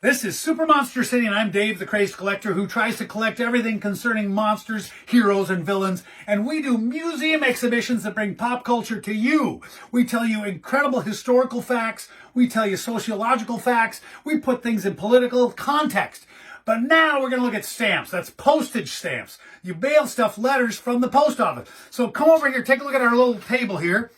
This is Super Monster City, and I'm Dave, the Crazed Collector, who tries to collect everything concerning monsters, heroes, and villains. And we do museum exhibitions that bring pop culture to you. We tell you incredible historical facts. We tell you sociological facts. We put things in political context. But now we're going to look at stamps. That's postage stamps. You mail stuff, letters from the post office. So come over here, take a look at our little table here.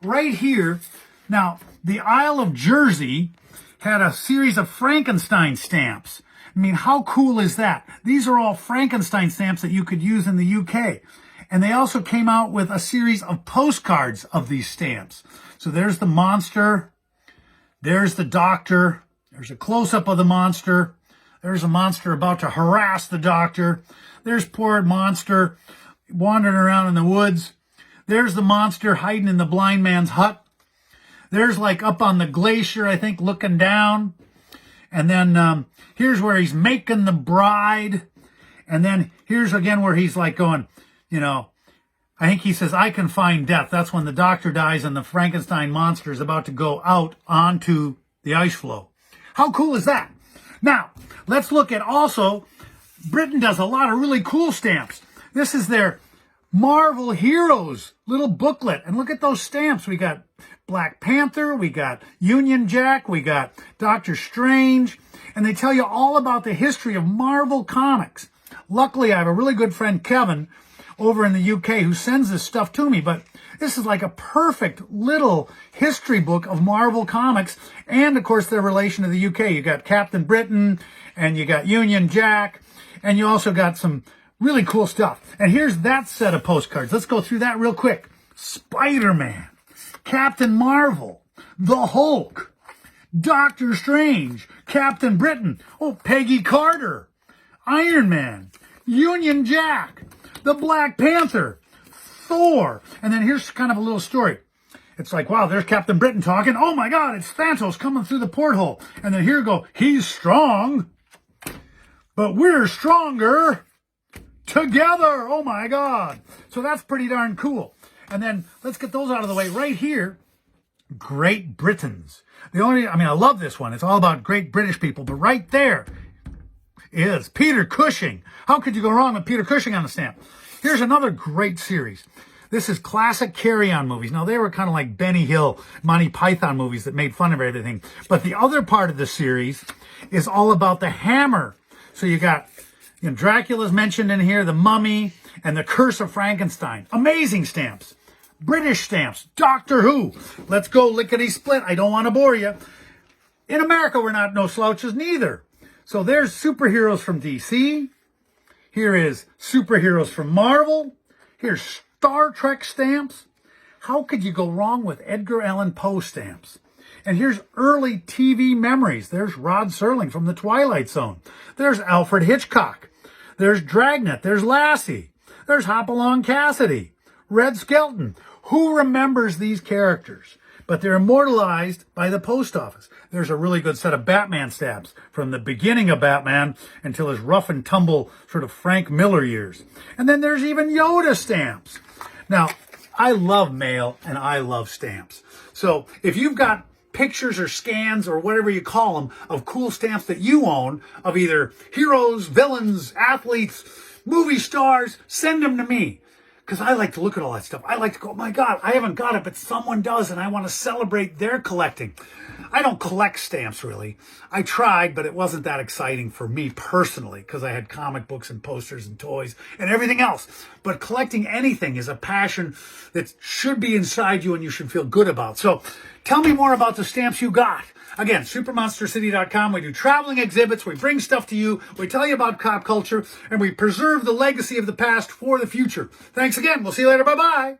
Right here. Now, the Isle of Jersey had a series of Frankenstein stamps. I mean, how cool is that? These are all Frankenstein stamps that you could use in the UK. And they also came out with a series of postcards of these stamps. So there's the monster. There's the doctor. There's a close-up of the monster. There's a monster about to harass the doctor. There's poor monster wandering around in the woods. There's the monster hiding in the blind man's hut. There's like up on the glacier, I think, looking down. And then here's where he's making the bride. And then here's again where he's like going, I think he says, I can find death. That's when the doctor dies and the Frankenstein monster is about to go out onto the ice floe. How cool is that? Now, let's look at also, Britain does a lot of really cool stamps. This is their Marvel Heroes little booklet. And look at those stamps. We got Black Panther, we got Union Jack, we got Doctor Strange, and they tell you all about the history of Marvel Comics. Luckily, I have a really good friend, Kevin, over in the UK who sends this stuff to me, but this is like a perfect little history book of Marvel Comics and, of course, their relation to the UK. You got Captain Britain, and you got Union Jack, and you also got some really cool stuff. And here's that set of postcards. Let's go through that real quick. Spider-Man, Captain Marvel, the Hulk, Doctor Strange, Captain Britain, Peggy Carter, Iron Man, Union Jack, the Black Panther, Thor. And then here's kind of a little story. It's like, wow, there's Captain Britain talking. Oh my God, it's Thanos coming through the porthole. And then here you go, he's strong, but we're stronger together. Oh my God. So that's pretty darn cool. And then let's get those out of the way. Right here, Great Britons. I love this one. It's all about great British people. But right there is Peter Cushing. How could you go wrong with Peter Cushing on the stamp? Here's another great series. This is classic carry-on movies. Now, they were kind of like Benny Hill, Monty Python movies that made fun of everything. But the other part of the series is all about the Hammer. So you got Dracula's mentioned in here, the Mummy, and the Curse of Frankenstein. Amazing stamps. British stamps. Doctor Who. Let's go lickety-split. I don't want to bore you. In America, we're not no slouches neither. So there's superheroes from DC. Here is superheroes from Marvel. Here's Star Trek stamps. How could you go wrong with Edgar Allan Poe stamps? And here's early TV memories. There's Rod Serling from The Twilight Zone. There's Alfred Hitchcock. There's Dragnet. There's Lassie. There's Hopalong Cassidy. Red Skelton. Who remembers these characters? But they're immortalized by the post office. There's a really good set of Batman stamps from the beginning of Batman until his rough and tumble sort of Frank Miller years. And then there's even Yoda stamps. Now, I love mail and I love stamps. So if you've got pictures or scans or whatever you call them of cool stamps that you own of either heroes, villains, athletes, movie stars, send them to me. Because I like to look at all that stuff. I like to go, oh my God, I haven't got it, but someone does, and I want to celebrate their collecting. I don't collect stamps, really. I tried, but it wasn't that exciting for me personally, because I had comic books and posters and toys and everything else. But collecting anything is a passion that should be inside you and you should feel good about. So tell me more about the stamps you got. Again, supermonstercity.com. We do traveling exhibits. We bring stuff to you. We tell you about pop culture, and we preserve the legacy of the past for the future. Thanks again. We'll see you later. Bye-bye.